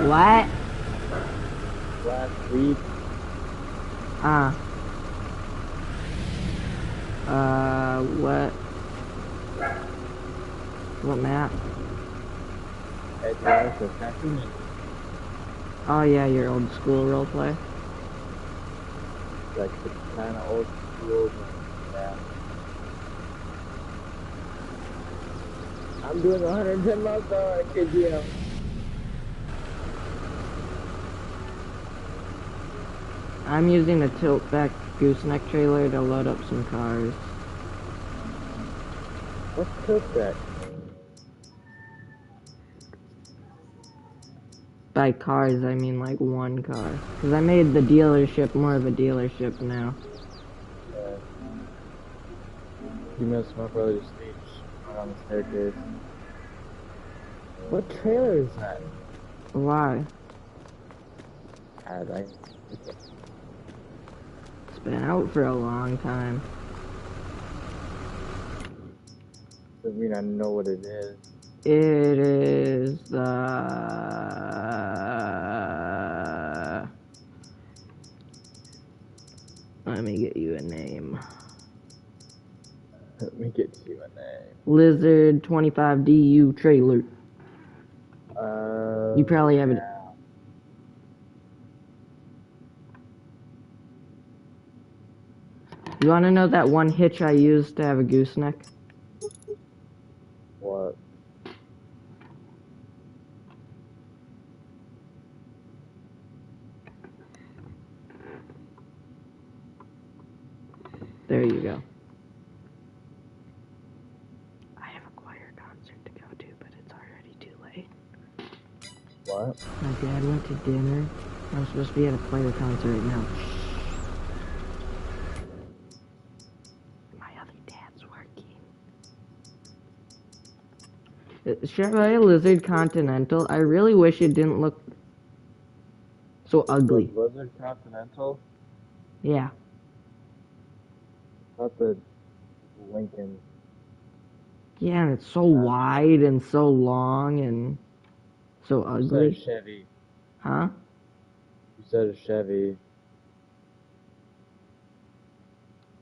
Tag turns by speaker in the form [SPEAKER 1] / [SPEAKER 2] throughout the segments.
[SPEAKER 1] What?
[SPEAKER 2] Last week.
[SPEAKER 1] What? What map?
[SPEAKER 2] At Dallas Assassin.
[SPEAKER 1] Oh yeah, your old school roleplay.
[SPEAKER 2] Like it's kind of old school, but yeah. I'm doing 110 miles per hour at KGM.
[SPEAKER 1] I'm using a tilt-back gooseneck trailer to load up some cars.
[SPEAKER 2] What's tiltback?
[SPEAKER 1] By cars, I mean like one car. Because I made the dealership more of a dealership now.
[SPEAKER 2] You missed my brother's speech right on the staircase. What trailer is that?
[SPEAKER 1] Why?
[SPEAKER 2] God,
[SPEAKER 1] It's been out for a long time.
[SPEAKER 2] doesn't mean I know what it is.
[SPEAKER 1] It is the... Let me get you a name.
[SPEAKER 2] Let me get you a name.
[SPEAKER 1] Lizard 25DU trailer. You probably have it. You want to know that one hitch I used to have a gooseneck?
[SPEAKER 2] What?
[SPEAKER 1] There you go. I have a choir concert to go to, but it's already too late.
[SPEAKER 2] What?
[SPEAKER 1] My dad went to dinner. I'm supposed to be at a choir concert right now. My other dad's working. Chevrolet Lizard Continental. I really wish it didn't look so ugly.
[SPEAKER 2] The Lizard Continental?
[SPEAKER 1] Yeah.
[SPEAKER 2] Not the Lincoln.
[SPEAKER 1] Yeah, and it's so wide and so long and so ugly.
[SPEAKER 2] You said Chevy.
[SPEAKER 1] Huh?
[SPEAKER 2] You said a Chevy.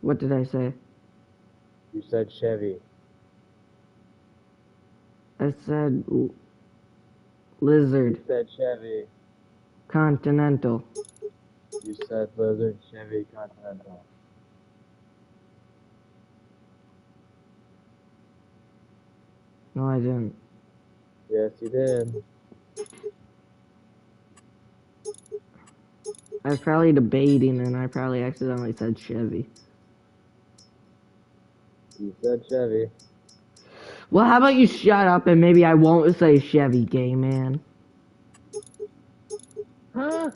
[SPEAKER 1] What did I say?
[SPEAKER 2] You said Chevy.
[SPEAKER 1] I said Lizard.
[SPEAKER 2] You said Chevy.
[SPEAKER 1] Continental.
[SPEAKER 2] You said Lizard Chevy Continental.
[SPEAKER 1] No, I didn't.
[SPEAKER 2] Yes, you did.
[SPEAKER 1] I was probably debating and I probably accidentally said Chevy.
[SPEAKER 2] You said Chevy.
[SPEAKER 1] Well, how about you shut up and maybe I won't say Chevy, gay man.
[SPEAKER 2] Huh?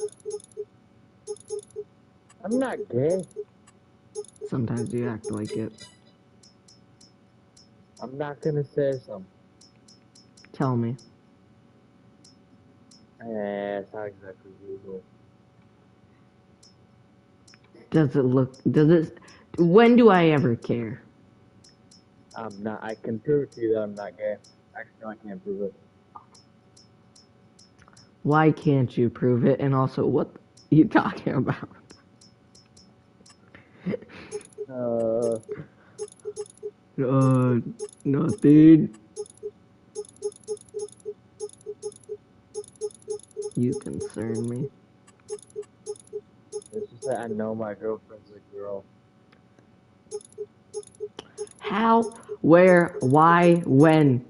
[SPEAKER 2] I'm not gay.
[SPEAKER 1] Sometimes you act like it.
[SPEAKER 2] I'm not gonna say something.
[SPEAKER 1] Tell me.
[SPEAKER 2] It's not exactly legal.
[SPEAKER 1] Does it, when do I ever care?
[SPEAKER 2] I'm not, I can prove to you that I'm not gay. Actually, I can't prove it.
[SPEAKER 1] Why can't you prove it? And also, what are you talking about? Nothing. You concern me.
[SPEAKER 2] It's just that I know my girlfriend's a girl.
[SPEAKER 1] How? Where? Why? When?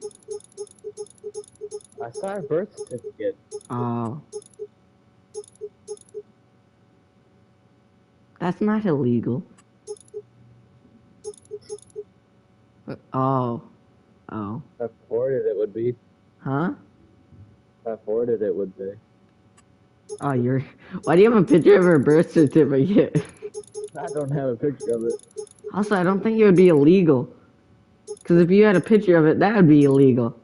[SPEAKER 2] I saw her birth certificate.
[SPEAKER 1] Oh. That's not illegal. Oh. Oh.
[SPEAKER 2] If I forwarded it would be.
[SPEAKER 1] Huh?
[SPEAKER 2] If I forwarded it would be.
[SPEAKER 1] Oh, why do you have a picture of her birth certificate?
[SPEAKER 2] I don't have a picture of it.
[SPEAKER 1] Also, I don't think it would be illegal. Because if you had a picture of it, that would be illegal.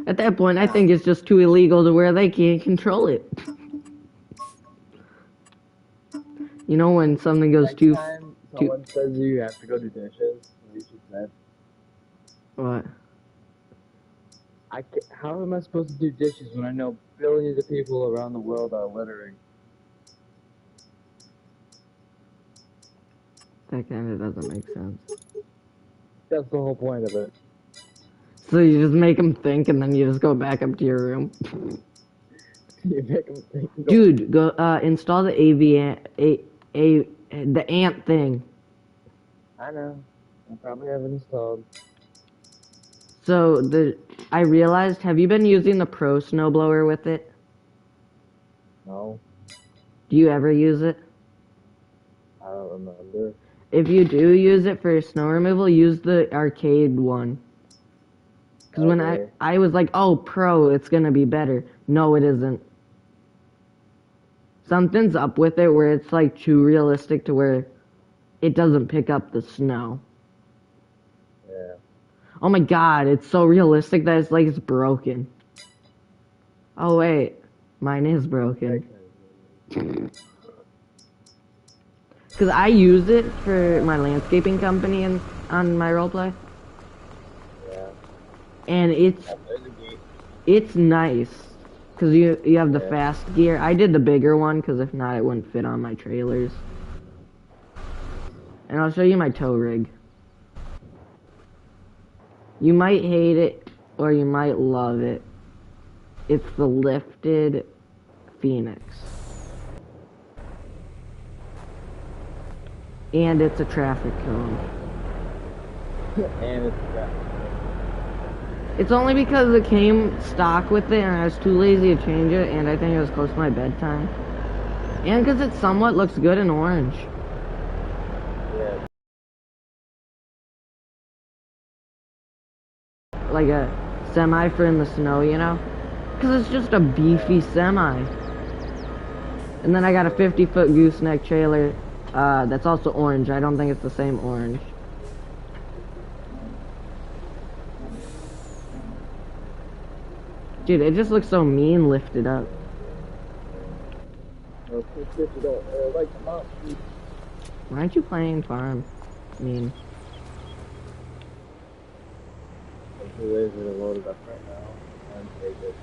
[SPEAKER 1] At that point, I think it's just too illegal to where they can't control it. You know when something goes
[SPEAKER 2] Next time someone says you have to go do dishes, you should say,
[SPEAKER 1] What?
[SPEAKER 2] How am I supposed to do dishes when I know billions of people around the world are littering?
[SPEAKER 1] That kind of doesn't make sense.
[SPEAKER 2] That's the whole point of it.
[SPEAKER 1] So you just make them think, and then you just go back up to your room.
[SPEAKER 2] You make them think.
[SPEAKER 1] Dude, go install the the ant thing.
[SPEAKER 2] I know. I probably haven't installed.
[SPEAKER 1] So I realized. Have you been using the Pro snowblower with it?
[SPEAKER 2] No,
[SPEAKER 1] Do you ever use it?
[SPEAKER 2] I don't remember.
[SPEAKER 1] If you do use it for snow removal, use the arcade one. Because when
[SPEAKER 2] Okay.
[SPEAKER 1] I was like, oh, Pro, it's gonna be better. No, it isn't. Something's up with it where it's like too realistic to where it doesn't pick up the snow.
[SPEAKER 2] Yeah.
[SPEAKER 1] Oh my god, it's so realistic that it's like it's broken. Oh wait, mine is broken. Because I use it for my landscaping company and on my roleplay.
[SPEAKER 2] Yeah.
[SPEAKER 1] And
[SPEAKER 2] There's a gate.
[SPEAKER 1] it's nice. Because you have the
[SPEAKER 2] Yeah.
[SPEAKER 1] fast gear. I did the bigger one because if not, it wouldn't fit on my trailers. And I'll show you my tow rig. You might hate it or you might love it. It's the lifted Phoenix. And it's a traffic cone.
[SPEAKER 2] And it's got.
[SPEAKER 1] It's only because it came stock with it and I was too lazy to change it and I think it was close to my bedtime. And because it somewhat looks good in orange.
[SPEAKER 2] Yeah.
[SPEAKER 1] Like a semi for in the snow, you know? Because it's just a beefy semi. And then I got a 50-foot gooseneck trailer that's also orange. I don't think it's the same orange. Dude, it just looks so mean lifted up.
[SPEAKER 2] No, you don't like the mouse.
[SPEAKER 1] Why aren't you playing farm? I mean,
[SPEAKER 2] I'm too lazy to load it up right now. And take it.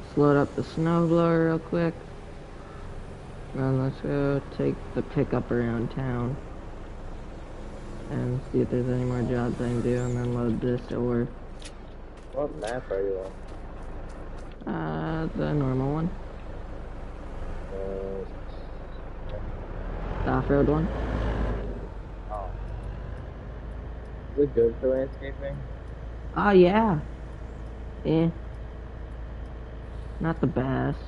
[SPEAKER 1] let's load up the snowblower real quick. And let's go take the pickup around town. And see if there's any more jobs I can do and then load this or
[SPEAKER 2] What map are you on?
[SPEAKER 1] the normal one.
[SPEAKER 2] Uh,
[SPEAKER 1] The off-road one.
[SPEAKER 2] oh. Is it good for landscaping?
[SPEAKER 1] Oh yeah. Eh. Not the best.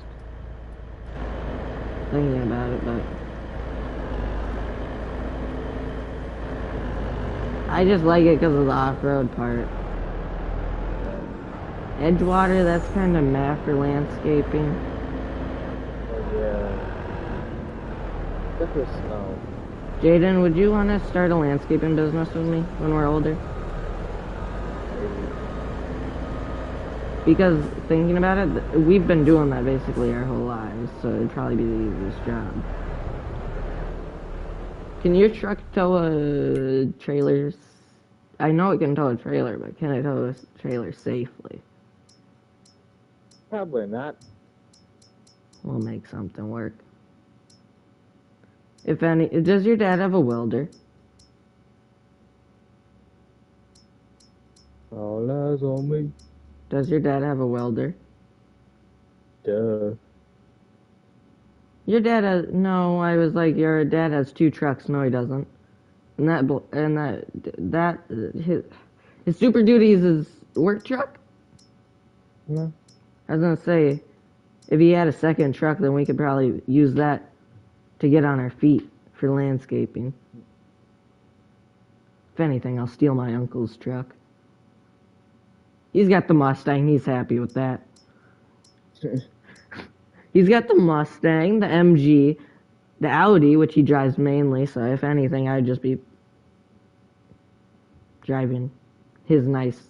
[SPEAKER 1] Thinking about it, but I just like it because of the off-road part. Edgewater, that's kind of meh for landscaping.
[SPEAKER 2] Oh, yeah. Except for snow.
[SPEAKER 1] Jaden, would you want to start a landscaping business with me when we're older?
[SPEAKER 2] Maybe.
[SPEAKER 1] Because thinking about it, we've been doing that basically our whole lives, so it'd probably be the easiest job. Can your truck tow a trailer? I know it can tow a trailer, but can it tow a trailer safely?
[SPEAKER 2] Probably not.
[SPEAKER 1] We'll make something work. If any, does your dad have a welder?
[SPEAKER 2] All eyes on me.
[SPEAKER 1] Does your dad have a welder?
[SPEAKER 2] Duh.
[SPEAKER 1] Your dad has, no, I was like, your dad has 2 trucks. No, he doesn't. And his Super Duty is his work truck?
[SPEAKER 2] No.
[SPEAKER 1] I was gonna say, if he had a second truck, then we could probably use that to get on our feet for landscaping. If anything, I'll steal my uncle's truck. He's got the Mustang, he's happy with that. He's got the Mustang, the MG, the Audi, which he drives mainly, so if anything, I'd just be driving his nice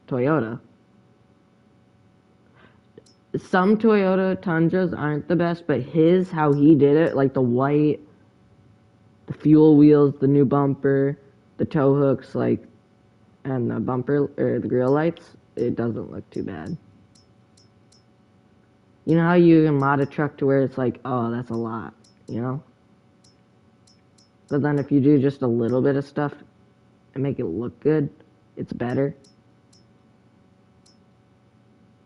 [SPEAKER 1] Toyota. Some Toyota Tundras aren't the best, but his, how he did it, like the white, the fuel wheels, the new bumper, the tow hooks, like, and the bumper or the grill lights, it doesn't look too bad. You know how you can mod a truck to where it's like, oh, that's a lot, you know? But then if you do just a little bit of stuff and make it look good, it's better.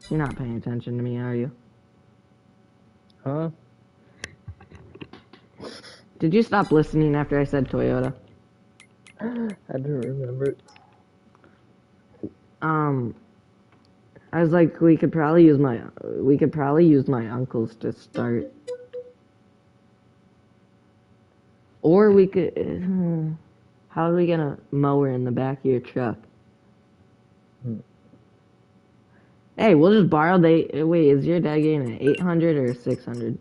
[SPEAKER 1] You're not paying attention to me, are you?
[SPEAKER 2] Huh?
[SPEAKER 1] Did you stop listening after I said Toyota?
[SPEAKER 2] I don't remember.
[SPEAKER 1] I was like, we could probably use my uncle's to start. Or we could, how are we gonna mower in the back of your truck? Hey, we'll just borrow wait, is your dad getting an 800 or a 600?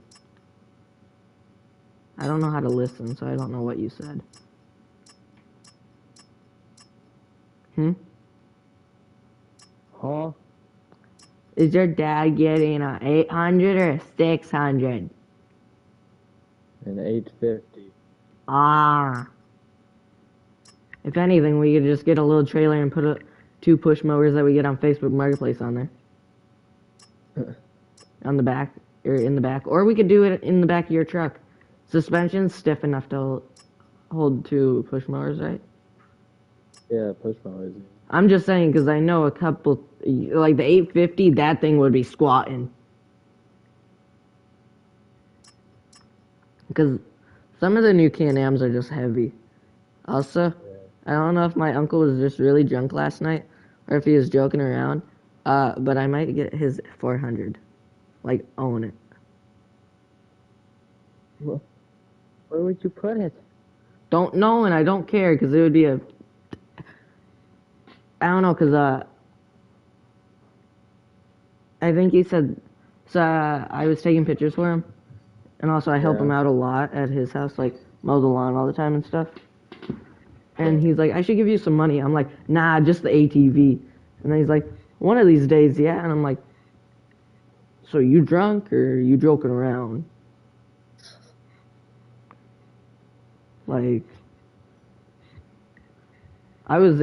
[SPEAKER 1] I don't know how to listen, so I don't know what you said.
[SPEAKER 2] Huh?
[SPEAKER 1] Is your dad getting an 800 or a 600?
[SPEAKER 2] An 850.
[SPEAKER 1] Ah. If anything, we could just get a little trailer and put 2 push mowers that we get on Facebook Marketplace on there. On the back, or in the back. Or we could do it in the back of your truck. Suspension's stiff enough to hold 2 push mowers, right?
[SPEAKER 2] Yeah, push mowers.
[SPEAKER 1] I'm just saying, because I know a couple, like the 850, that thing would be squatting. Because some of the new Can-Ams are just heavy. Also, I don't know if my uncle was just really drunk last night, or if he was joking around, but I might get his 400. Like, own it.
[SPEAKER 2] Where would you put it?
[SPEAKER 1] Don't know, and I don't care, because it would be a... I don't know, because, I think he said... So, I was taking pictures for him, and also I help him out a lot at his house, like, mow the lawn all the time and stuff. And he's like, I should give you some money. I'm like, nah, just the ATV. And then he's like, one of these days, yeah. And I'm like, so you drunk or you joking around? Like, I was,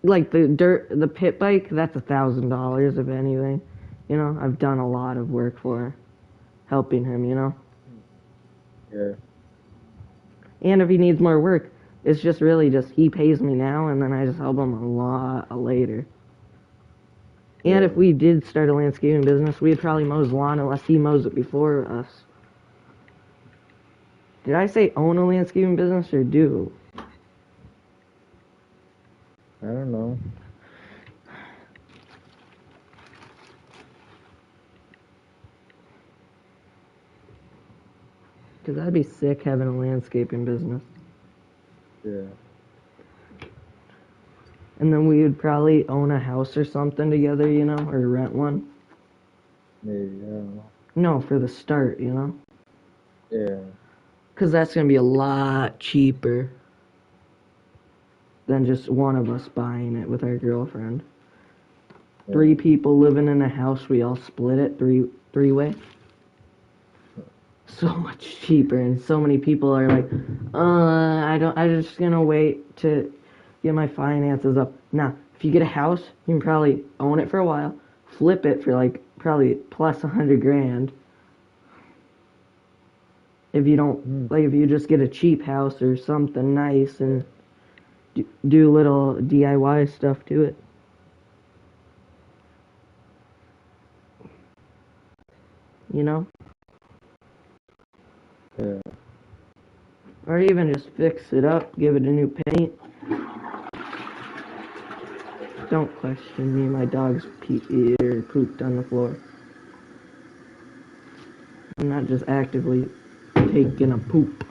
[SPEAKER 1] like, the pit bike, that's $1,000 if anything. You know, I've done a lot of work for helping him, you know?
[SPEAKER 2] Yeah.
[SPEAKER 1] And if he needs more work, it's just really just he pays me now and then I just help him a lot later. And if we did start a landscaping business, we'd probably mow his lawn unless he mows it before us. Did I say own a landscaping business or do?
[SPEAKER 2] I don't know.
[SPEAKER 1] Because that'd be sick having a landscaping business.
[SPEAKER 2] Yeah.
[SPEAKER 1] And then we would probably own a house or something together, you know, or rent one.
[SPEAKER 2] Maybe, I don't know.
[SPEAKER 1] No, for the start, you know?
[SPEAKER 2] Yeah.
[SPEAKER 1] Because that's going to be a lot cheaper than just one of us buying it with our girlfriend. Yeah. 3 people living in a house, we all split it, three-way. So much cheaper, and so many people are like, I'm just going to wait to get my finances up. Now, if you get a house, you can probably own it for a while, flip it for like probably plus 100 grand. If you don't, like if you just get a cheap house or something nice and do little DIY stuff to it. You know?
[SPEAKER 2] Yeah.
[SPEAKER 1] Or even just fix it up, give it a new paint. Don't question me, my dog's pooped on the floor. I'm not just actively taking a poop.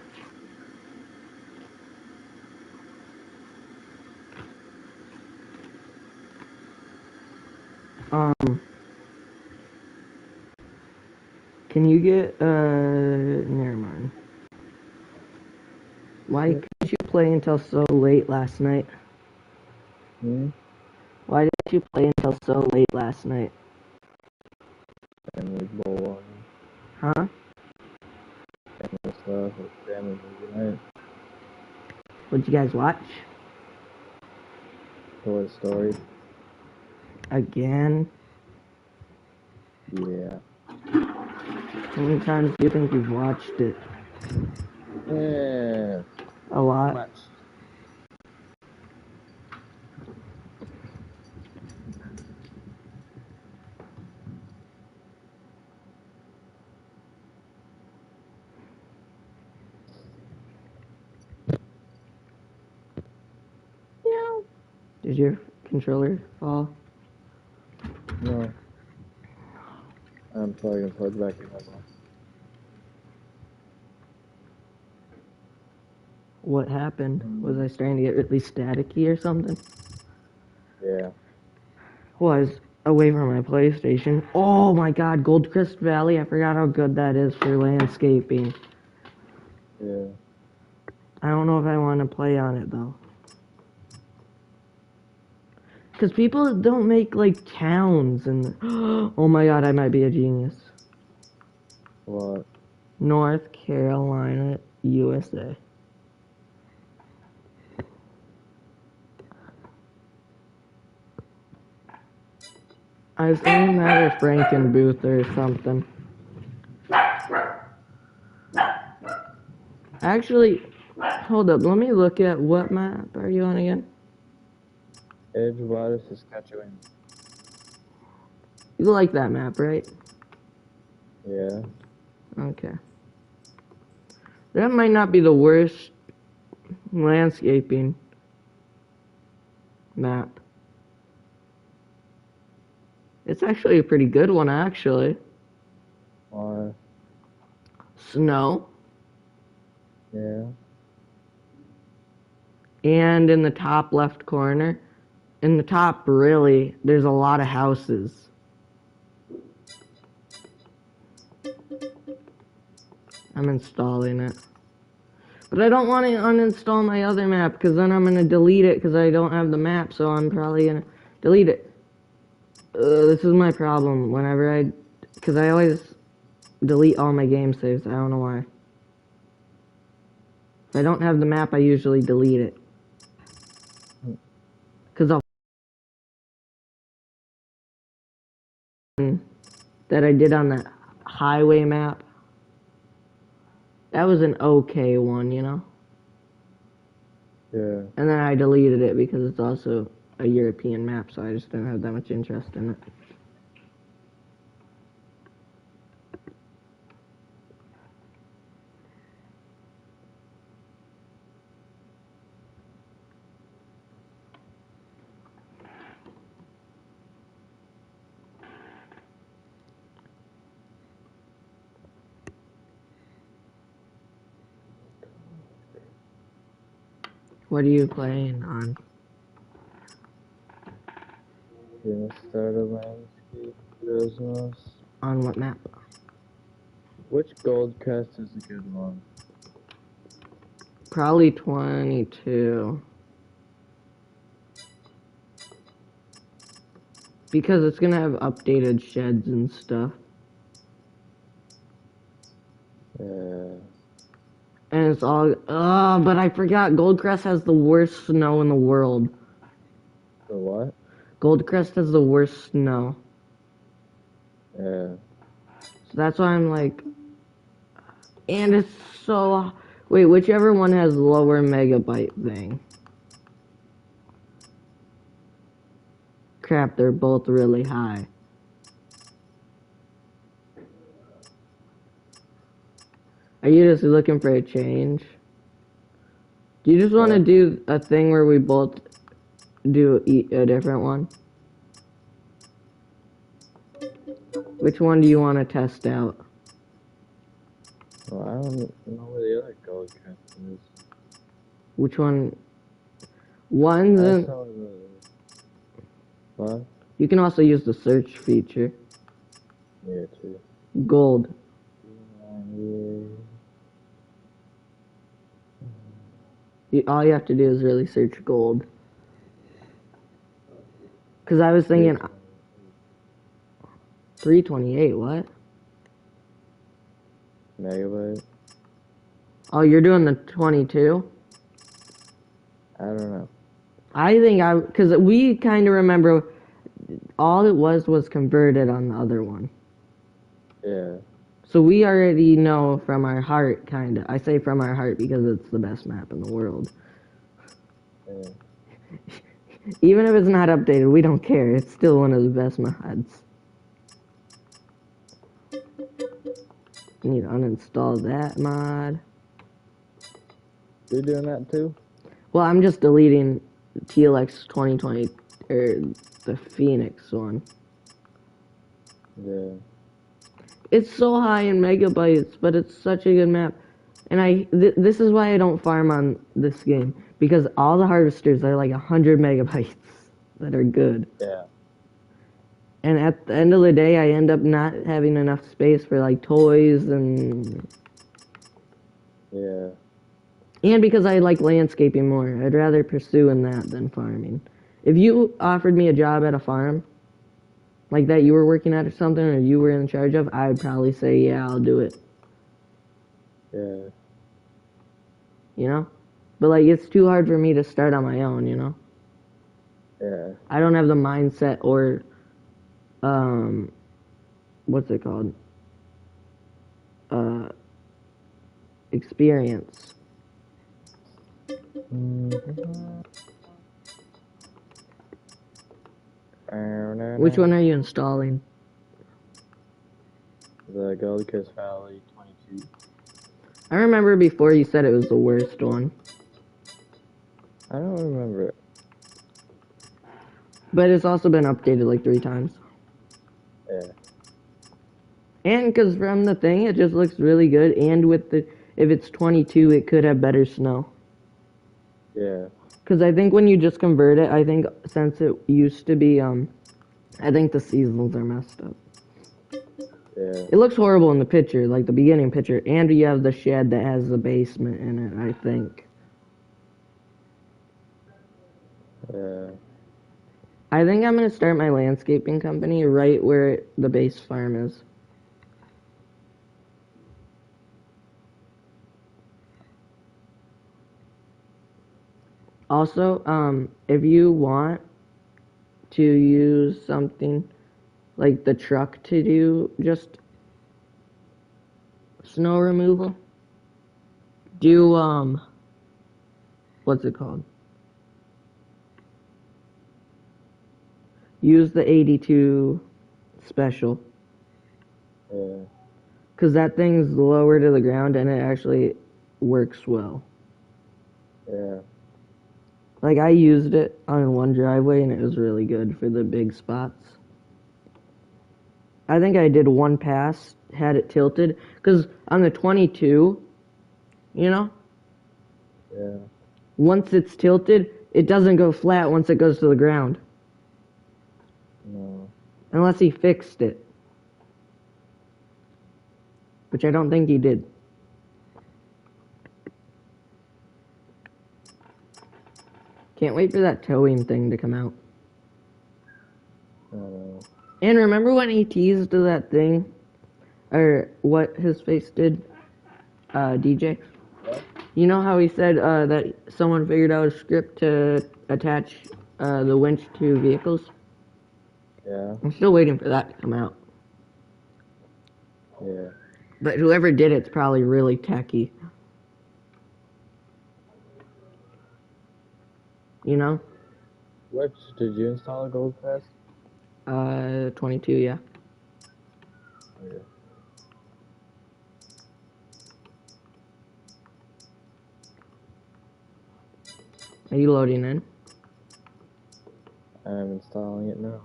[SPEAKER 1] Can you get, never mind. Why couldn't you play until so late last night? Why didn't you play until so late last night?
[SPEAKER 2] Family bowl.
[SPEAKER 1] Huh?
[SPEAKER 2] Family stuff with family movie night.
[SPEAKER 1] What'd you guys watch?
[SPEAKER 2] Toy Story.
[SPEAKER 1] Again?
[SPEAKER 2] Yeah.
[SPEAKER 1] How many times do you think you've watched it?
[SPEAKER 2] Yeah.
[SPEAKER 1] A lot?
[SPEAKER 2] Much.
[SPEAKER 1] Yeah. Did your controller fall?
[SPEAKER 2] No. I'm probably gonna plug back in.
[SPEAKER 1] What happened? Was I starting to get really staticky or something?
[SPEAKER 2] Yeah.
[SPEAKER 1] Was away from my PlayStation. Oh my god, Goldcrest Valley. I forgot how good that is for landscaping.
[SPEAKER 2] Yeah.
[SPEAKER 1] I don't know if I want to play on it though. Because people don't make like towns and. Oh my god, I might be a genius.
[SPEAKER 2] What?
[SPEAKER 1] North Carolina, USA. I was thinking that or Frankenbooth or something. Actually, hold up. Let me look at what map are you on again?
[SPEAKER 2] Edgewater, Saskatchewan.
[SPEAKER 1] You like that map, right?
[SPEAKER 2] Yeah.
[SPEAKER 1] Okay. That might not be the worst landscaping map. It's actually a pretty good one, actually.
[SPEAKER 2] Why?
[SPEAKER 1] Snow.
[SPEAKER 2] Yeah.
[SPEAKER 1] And in the top left corner, in the top, really, there's a lot of houses. I'm installing it. But I don't want to uninstall my other map, because then I'm going to delete it, because I don't have the map, so I'm probably going to delete it. This is my problem whenever because I always delete all my game saves. I don't know why. If I don't have the map, I usually delete it. Because that I did on that highway map, that was an okay one, you know?
[SPEAKER 2] Yeah.
[SPEAKER 1] And then I deleted it because it's also a European map, so I just didn't have that much interest in it. What are you playing on?
[SPEAKER 2] Gonna start a landscape business.
[SPEAKER 1] On what map?
[SPEAKER 2] Which gold crest is a good one?
[SPEAKER 1] Probably 22. Because it's gonna have updated sheds and stuff.
[SPEAKER 2] Yeah.
[SPEAKER 1] And it's all, but I forgot Goldcrest has the worst snow in the world.
[SPEAKER 2] The what?
[SPEAKER 1] Goldcrest has the worst snow.
[SPEAKER 2] Yeah.
[SPEAKER 1] So that's why I'm like, and it's so, wait, whichever one has lower megabyte thing. Crap, they're both really high. Are you just looking for a change? Do you just want to do a thing where we both do a different one? Which one do you want to test out?
[SPEAKER 2] Well, I don't know where the other gold crest is.
[SPEAKER 1] Which one? One's
[SPEAKER 2] I
[SPEAKER 1] in,
[SPEAKER 2] saw the... What?
[SPEAKER 1] you can also use the search feature.
[SPEAKER 2] Yeah, too.
[SPEAKER 1] Gold. All you have to do is really search gold. Because I was thinking, 328, what?
[SPEAKER 2] Megabyte?
[SPEAKER 1] Oh, you're doing the 22?
[SPEAKER 2] I don't know.
[SPEAKER 1] I think because we kind of remember all it was converted on the other one.
[SPEAKER 2] Yeah.
[SPEAKER 1] So we already know from our heart, kind of. I say from our heart because it's the best map in the world.
[SPEAKER 2] Yeah.
[SPEAKER 1] Even if it's not updated, we don't care. It's still one of the best mods. You need to uninstall that mod.
[SPEAKER 2] You're doing that too?
[SPEAKER 1] Well, I'm just deleting TLX 2020, or the Phoenix one.
[SPEAKER 2] Yeah.
[SPEAKER 1] It's so high in megabytes, but it's such a good map. And this is why I don't farm on this game, because all the harvesters are like 100 megabytes that are good.
[SPEAKER 2] Yeah.
[SPEAKER 1] And at the end of the day, I end up not having enough space for like toys and
[SPEAKER 2] Yeah.
[SPEAKER 1] because I like landscaping more. I'd rather pursue in that than farming. If you offered me a job at a farm, like that you were working at or something, or you were in charge of, I'd probably say, yeah, I'll do it.
[SPEAKER 2] Yeah.
[SPEAKER 1] You know? But like, it's too hard for me to start on my own, you know?
[SPEAKER 2] Yeah.
[SPEAKER 1] I don't have the mindset or, what's it called? Experience. Which one are you installing?
[SPEAKER 2] The Gold Coast Valley 22.
[SPEAKER 1] I remember before you said it was the worst one.
[SPEAKER 2] I don't remember it.
[SPEAKER 1] But it's also been updated like 3 times.
[SPEAKER 2] Yeah.
[SPEAKER 1] And because from the thing, it just looks really good. And with the, if it's 22, it could have better snow.
[SPEAKER 2] Yeah.
[SPEAKER 1] Because I think when you just convert it, I think since it used to be, I think the seasons are messed up.
[SPEAKER 2] Yeah.
[SPEAKER 1] It looks horrible in the picture, like the beginning picture. And you have the shed that has the basement in it, I think.
[SPEAKER 2] Yeah.
[SPEAKER 1] I think I'm going to start my landscaping company right where the base farm is. Also, if you want to use something like the truck to do just snow removal, do, what's it called? Use the 82 special.
[SPEAKER 2] Yeah.
[SPEAKER 1] Because that thing's lower to the ground and it actually works well.
[SPEAKER 2] Yeah.
[SPEAKER 1] Like, I used it on one driveway and it was really good for the big spots. I think I did one pass, had it tilted. Because on the 22, you know,
[SPEAKER 2] Yeah.
[SPEAKER 1] once it's tilted, it doesn't go flat once it goes to the ground.
[SPEAKER 2] No.
[SPEAKER 1] Unless he fixed it. Which I don't think he did. Can't wait for that towing thing to come out.
[SPEAKER 2] No.
[SPEAKER 1] And remember when he teased that thing? Or what his face did? DJ?
[SPEAKER 2] What?
[SPEAKER 1] You know how he said that someone figured out a script to attach the winch to vehicles?
[SPEAKER 2] Yeah.
[SPEAKER 1] I'm still waiting for that to come out.
[SPEAKER 2] Yeah.
[SPEAKER 1] But whoever did it's probably really techy. You know?
[SPEAKER 2] Which did you install a Gold Pass?
[SPEAKER 1] 22, yeah.
[SPEAKER 2] Yeah.
[SPEAKER 1] Are you loading in?
[SPEAKER 2] I'm installing it now.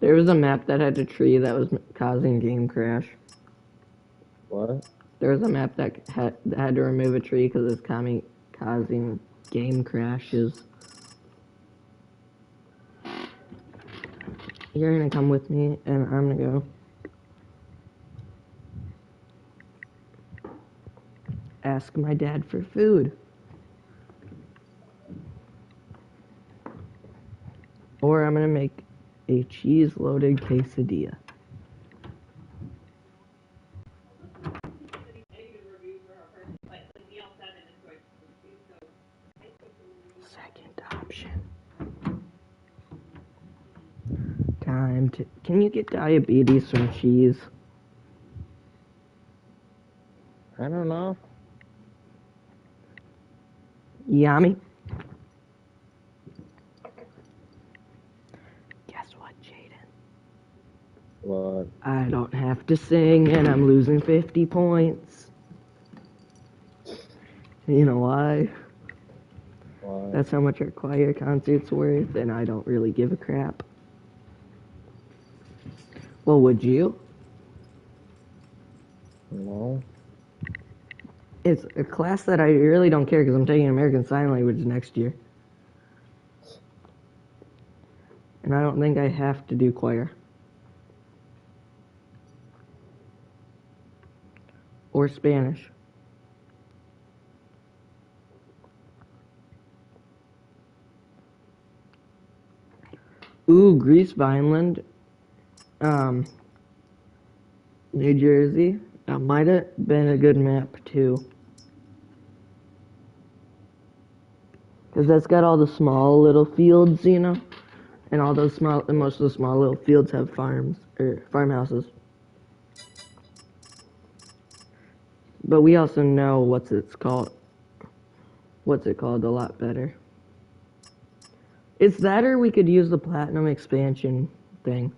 [SPEAKER 1] There was a map that had a tree that was causing game crash.
[SPEAKER 2] What?
[SPEAKER 1] There was a map that had to remove a tree because it's causing game crashes. You're gonna come with me, and I'm gonna go ask my dad for food. Or I'm gonna make a cheese-loaded quesadilla. second option. Time to. Can you get diabetes from cheese?
[SPEAKER 2] I don't know.
[SPEAKER 1] Yummy. Guess what, Jaden?
[SPEAKER 2] What?
[SPEAKER 1] I don't have to sing and I'm losing 50 points. You know why?
[SPEAKER 2] Why?
[SPEAKER 1] That's how much our choir concert's worth, and I don't really give a crap. Well, would you?
[SPEAKER 2] No.
[SPEAKER 1] It's a class that I really don't care because I'm taking American Sign Language next year. And I don't think I have to do choir. Or Spanish. Ooh, Grease Vineland. New Jersey. That might have been a good map too. Because that's got all the small little fields, you know? And all those small, and most of the small little fields have farms, or farmhouses. But we also know what's it called a lot better. It's that, or we could use the Platinum expansion thing.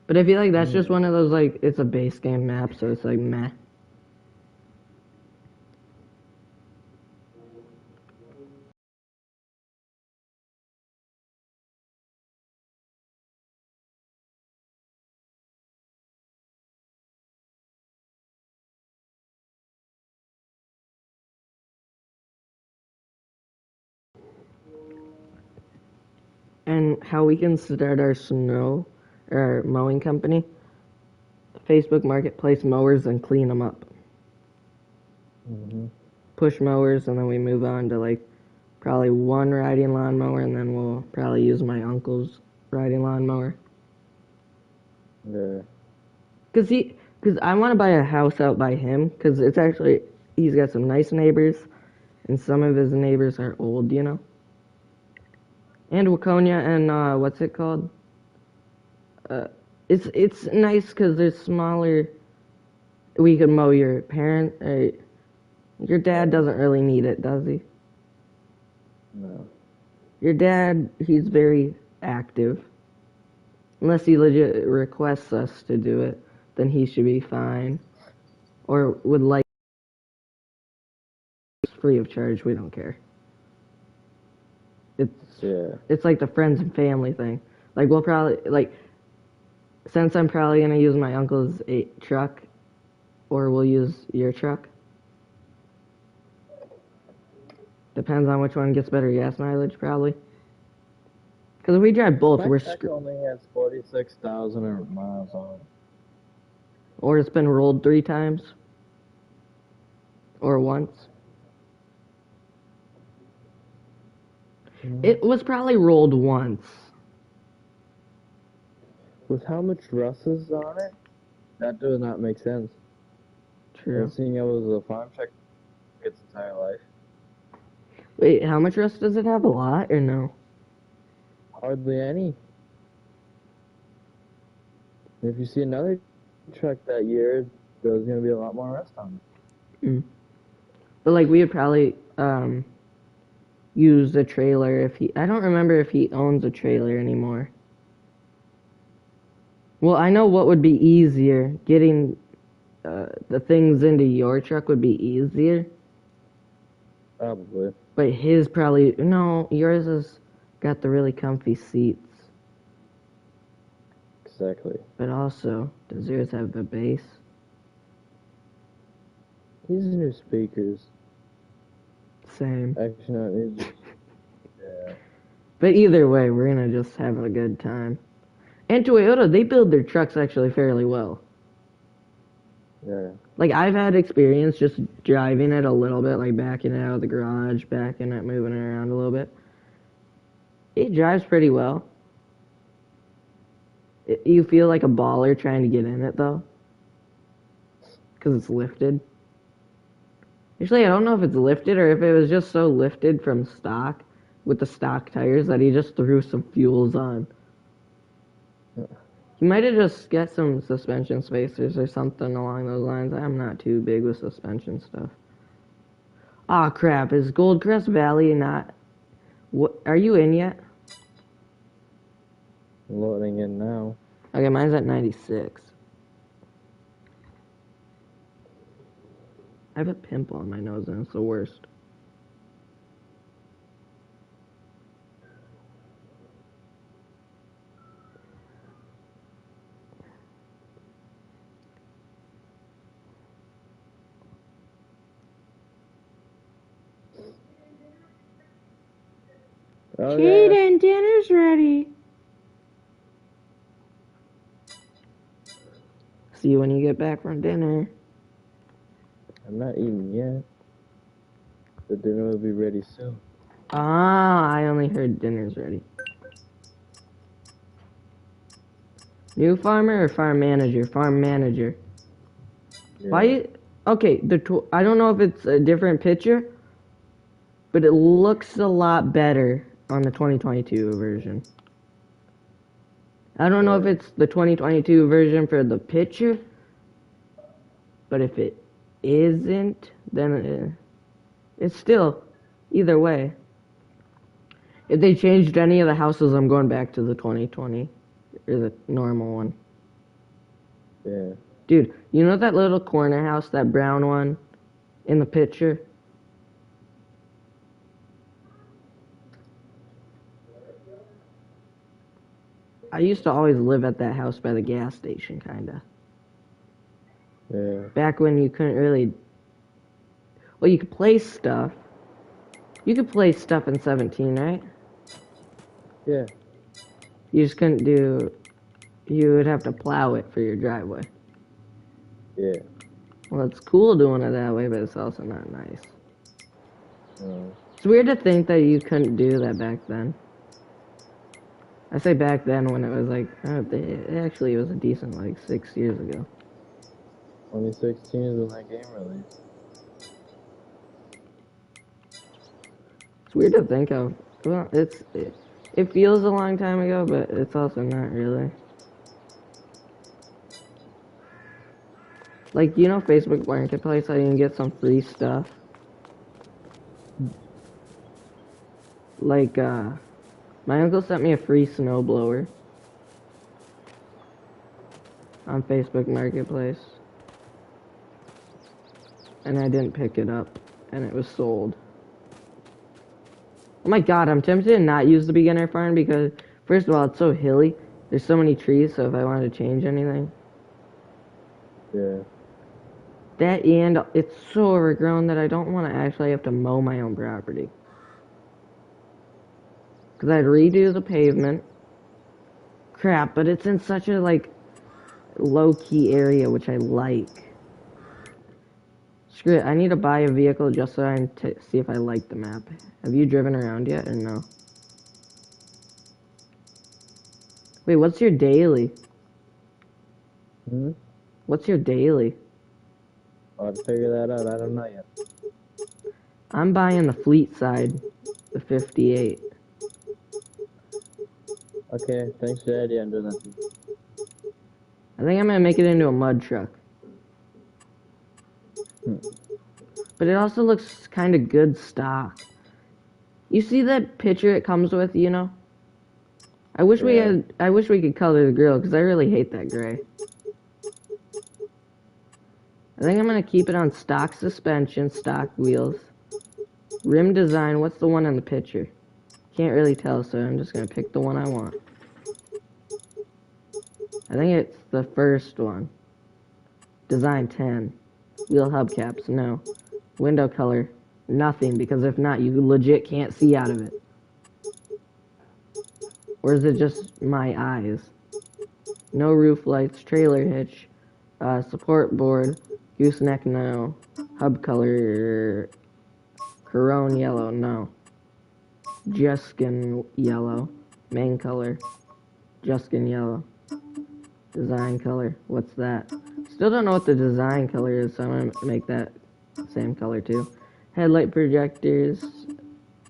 [SPEAKER 1] But I feel like that's just one of those, like, it's a base game map, so it's like meh. And how we can start our our mowing company, Facebook Marketplace mowers, and clean them up.
[SPEAKER 2] Mm-hmm.
[SPEAKER 1] Push mowers, and then we move on to like probably one riding lawnmower, and then we'll probably use my uncle's riding lawnmower.
[SPEAKER 2] Yeah.
[SPEAKER 1] Cause I want to buy a house out by him, cause it's actually he's got some nice neighbors, and some of his neighbors are old, you know. And Waconia and what's it called? It's nice because there's smaller. We could mow your parent. Your dad doesn't really need it, does he?
[SPEAKER 2] No.
[SPEAKER 1] Your dad, he's very active. Unless he legit requests us to do it, then he should be fine. Or would like free of charge. We don't care. It's like the friends and family thing. Like we'll probably since I'm probably gonna use my uncle's truck, or we'll use your truck. Depends on which one gets better gas mileage, probably. Because if we drive both, we're screwed.
[SPEAKER 2] only has 46,000 miles on it.
[SPEAKER 1] Or it's been rolled 3 times. Or once. It was probably rolled once.
[SPEAKER 2] With how much rust is on it, that does not make sense.
[SPEAKER 1] True.
[SPEAKER 2] And seeing it was a farm check its entire life.
[SPEAKER 1] Wait, how much rust does it have? A lot or no?
[SPEAKER 2] Hardly any. If you see another truck that year, there's going to be a lot more rust on it.
[SPEAKER 1] Mm. But like we would probably use the trailer if he. I don't remember if he owns a trailer anymore. Well, I know what would be easier. Getting the things into your truck would be easier.
[SPEAKER 2] Probably.
[SPEAKER 1] But his probably no. Yours has got the really comfy seats.
[SPEAKER 2] Exactly.
[SPEAKER 1] But also, does yours have the bass?
[SPEAKER 2] These new speakers.
[SPEAKER 1] Same.
[SPEAKER 2] Actually, no, yeah.
[SPEAKER 1] But either way, we're gonna just have a good time. And Toyota, they build their trucks actually fairly well.
[SPEAKER 2] Yeah.
[SPEAKER 1] Like, I've had experience just driving it a little bit, like backing it out of the garage, backing it, moving it around a little bit. It drives pretty well. You feel like a baller trying to get in it, though. Because it's lifted. Actually, I don't know if it's lifted or if it was just so lifted from stock with the stock tires that he just threw some fuels on. He might have just got some suspension spacers or something along those lines. I'm not too big with suspension stuff. Aw, crap. Is Goldcrest Valley not... What? Are you in yet?
[SPEAKER 2] Loading in now.
[SPEAKER 1] Okay, mine's at 96. I have a pimple on my nose and it's the worst.
[SPEAKER 2] Okay.
[SPEAKER 1] Jaden, dinner's ready. See you when you get back from dinner.
[SPEAKER 2] I'm not eating yet. The dinner will be ready soon.
[SPEAKER 1] Ah, I only heard dinner's ready. New farmer or farm manager? Farm manager.
[SPEAKER 2] Yeah.
[SPEAKER 1] Why? Okay, I don't know if it's a different picture, but it looks a lot better on the 2022 version. I don't know if it's the 2022 version for the picture, but if it isn't, then it's still either way. If they changed any of the houses, I'm going back to the 2020 or the normal one.
[SPEAKER 2] Yeah.
[SPEAKER 1] Dude, you know that little corner house, that brown one in the picture? I used to always live at that house by the gas station, kinda.
[SPEAKER 2] Yeah.
[SPEAKER 1] Back when you couldn't really... Well, you could place stuff. You could place stuff in 17, right?
[SPEAKER 2] Yeah.
[SPEAKER 1] You just couldn't do... You would have to plow it for your driveway.
[SPEAKER 2] Yeah.
[SPEAKER 1] Well, it's cool doing it that way, but it's also not nice.
[SPEAKER 2] No.
[SPEAKER 1] It's weird to think that you couldn't do that back then. I say back then when it was like... actually, it was a decent, like, 6 years ago.
[SPEAKER 2] 2016 is when that game released.
[SPEAKER 1] It's weird to think of. Well, it feels a long time ago, but it's also not really. Like, you know Facebook Marketplace, how you can get some free stuff? Like, my uncle sent me a free snowblower on Facebook Marketplace. And I didn't pick it up, and it was sold. Oh my god, I'm tempted to not use the beginner farm because, first of all, it's so hilly. There's so many trees, so if I wanted to change anything.
[SPEAKER 2] Yeah.
[SPEAKER 1] That and it's so overgrown that I don't want to actually have to mow my own property. Because I'd redo the pavement. Crap, but it's in such a, like, low-key area, which I like. Screw it, I need to buy a vehicle just so I can see if I like the map. Have you driven around yet, or no? Wait, what's your daily?
[SPEAKER 2] Hmm?
[SPEAKER 1] What's your daily?
[SPEAKER 2] I'll have to figure that out. I don't know yet.
[SPEAKER 1] I'm buying the fleet side, the 58.
[SPEAKER 2] Okay, thanks for the idea. I'm doing that too.
[SPEAKER 1] I think I'm gonna make it into a mud truck. But it also looks kind of good stock. You see that picture it comes with, you know? I wish we could color the grill because I really hate that gray. I think I'm gonna keep it on stock suspension, stock wheels. Rim design, what's the one in the picture? Can't really tell, so I'm just gonna pick the one I want. I think it's the first one. Design 10. Wheel hubcaps, no. Window color, nothing, because if not, you legit can't see out of it. Or is it just my eyes? No roof lights, trailer hitch, support board, gooseneck, no. Hub color, Corone yellow, no. Juskin yellow. Main color, Juskin yellow. Design color, what's that? Still don't know what the design color is, so I'm gonna make that same color too. Headlight projectors,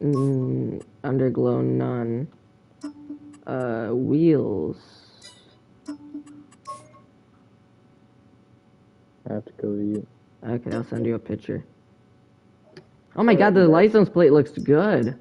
[SPEAKER 1] underglow none. Wheels.
[SPEAKER 2] I have to go eat.
[SPEAKER 1] Okay, I'll send you a picture. Oh my god, the license plate looks good.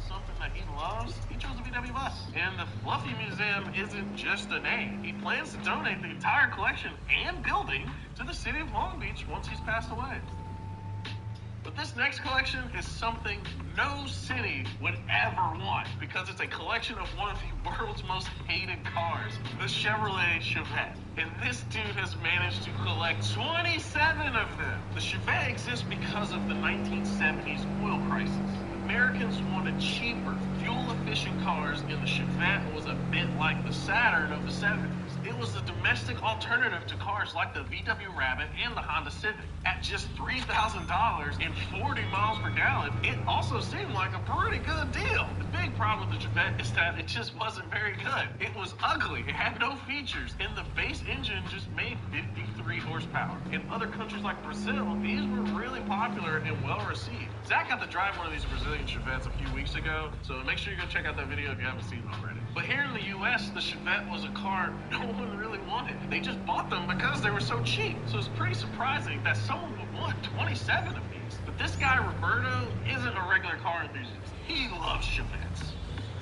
[SPEAKER 3] Something that he loves, he chose a VW bus. And the Fluffy Museum isn't just a name. He plans to donate the entire collection and building to the city of Long Beach once he's passed away. But this next collection is something no city would ever want because it's a collection of one of the world's most hated cars, the Chevrolet Chevette. And this dude has managed to collect 27 of them. The Chevette exists because of the 1970s oil crisis. Americans wanted cheaper, fuel-efficient cars, and the Chevette was a bit like the Saturn of the 70s. It was the domestic alternative to cars like the VW Rabbit and the Honda Civic. At just $3,000 and 40 miles per gallon, it also seemed like a pretty good deal. The big problem with the Chevette is that it just wasn't very good. It was ugly, it had no features, and the base engine just made 53 horsepower. In other countries like Brazil, these were really popular and well received. Zach got to drive one of these Brazilian Chevettes a few weeks ago, so make sure you go check out that video if you haven't seen it already. But here in the US, the Chevette was a car no one really wanted. They just bought them because they were so cheap. So it's pretty surprising that someone would want 27 of these. But this guy, Roberto, isn't a regular car enthusiast. He loves Chevettes.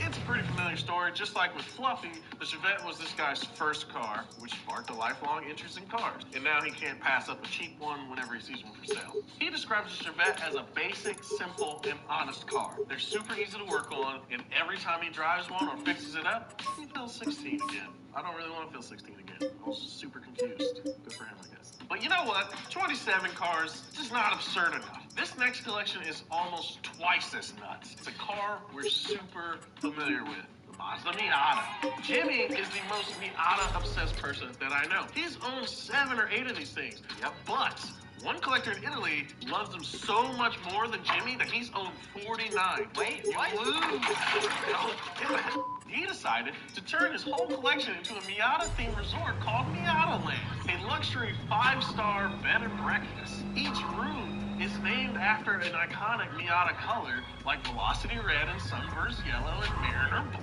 [SPEAKER 3] It's a pretty familiar story. Just like with Fluffy, the Chevette was this guy's first car, which sparked a lifelong interest in cars. And now he can't pass up a cheap one whenever he sees one for sale. He describes the Chevette as a basic, simple, and honest car. They're super easy to work on, and every time he drives one or fixes it up, he feels 16 again. I don't really want to feel 16 again. I was super confused. Good for him, I guess. But you know what? 27 cars is just not absurd enough. This next collection is almost twice as nuts. It's a car we're super familiar with. The Mazda Miata. Jimmy is the most Miata-obsessed person that I know. He's owned 7 or 8 of these things. Yep. But one collector in Italy loves them so much more than Jimmy that he's owned 49. Wait, what? He decided to turn his whole collection into a Miata-themed resort called Miata Land, a luxury 5-star bed and breakfast. Each room is named after an iconic Miata color, like Velocity Red and Sunburst Yellow and Mariner Blue.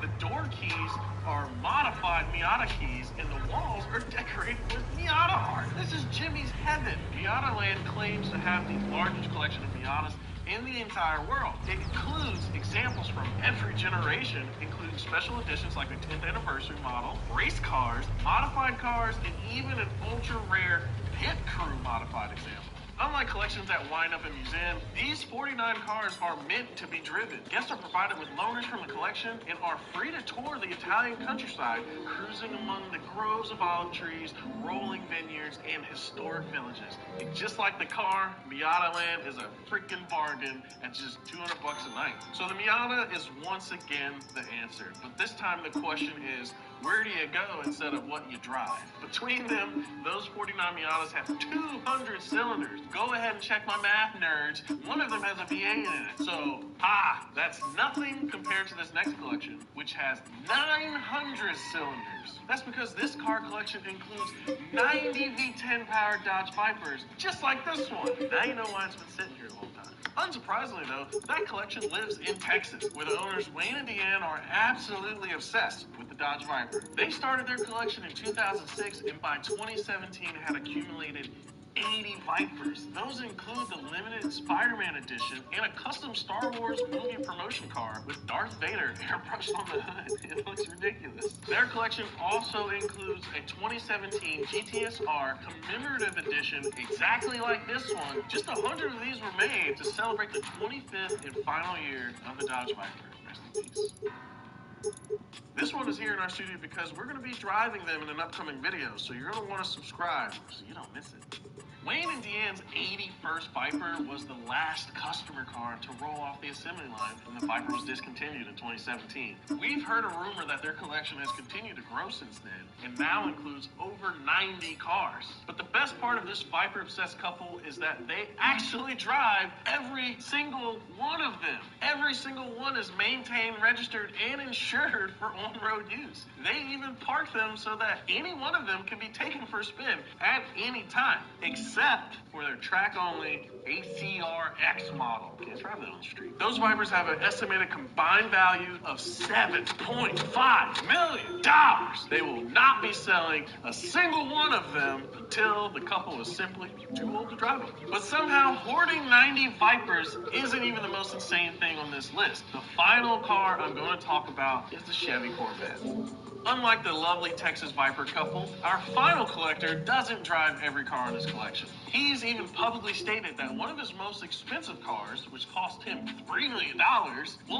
[SPEAKER 3] The door keys are modified Miata keys, and the walls are decorated with Miata art. This is Jimmy's heaven. Miata Land claims to have the largest collection of Miatas in the entire world. It includes examples from every generation, including special editions like the 10th anniversary model, race cars, modified cars, and even an ultra-rare pit crew modified example. Unlike collections that wind up in museums, these 49 cars are meant to be driven. Guests are provided with loaners from the collection and are free to tour the Italian countryside, cruising among the groves of olive trees, rolling vineyards, and historic villages. And just like the car, Miata Land is a freaking bargain at just $200 a night. So the Miata is once again the answer. But this time the question is, where do you go instead of what you drive? Between them, those 49 Miatas have 200 cylinders. Go ahead and check my math, nerds. One of them has a V8 in it. So, that's nothing compared to this next collection, which has 900 cylinders. That's because this car collection includes 90 V10 powered Dodge Vipers, just like this one. Now you know why it's been sitting here a long time. Unsurprisingly, though, that collection lives in Texas, where the owners Wayne and Deanne are absolutely obsessed with the Dodge Viper. They started their collection in 2006, and by 2017 had accumulated 80 Vipers. Those include the limited Spider-Man edition and a custom Star Wars movie promotion car with Darth Vader airbrushed on the hood. It looks ridiculous. Their collection also includes a 2017 GTSR commemorative edition exactly like this one. Just 100 of these were made to celebrate the 25th and final year of the Dodge Viper. Rest in peace. This one is here in our studio because we're going to be driving them in an upcoming video, so you're going to want to subscribe so you don't miss it. Wayne and Deanne's 81st Viper was the last customer car to roll off the assembly line when the Viper was discontinued in 2017. We've heard a rumor that their collection has continued to grow since then, and now includes over 90 cars. But the best part of this Viper-obsessed couple is that they actually drive every single one of them. Every single one is maintained, registered, and insured for on-road use. They even park them so that any one of them can be taken for a spin at any time, except for their track-only ACR X model. Can't drive that on the street. Those Vipers have an estimated combined value of $7.5 million. They will not be selling a single one of them until the couple is simply too old to drive them. But somehow, hoarding 90 Vipers isn't even the most insane thing on this list. The final car I'm going to talk about is the Chevy Corvette. Unlike the lovely Texas Viper couple, our final collector doesn't drive every car in his collection. He's even publicly stated that one of his most expensive cars, which cost him $3 million, will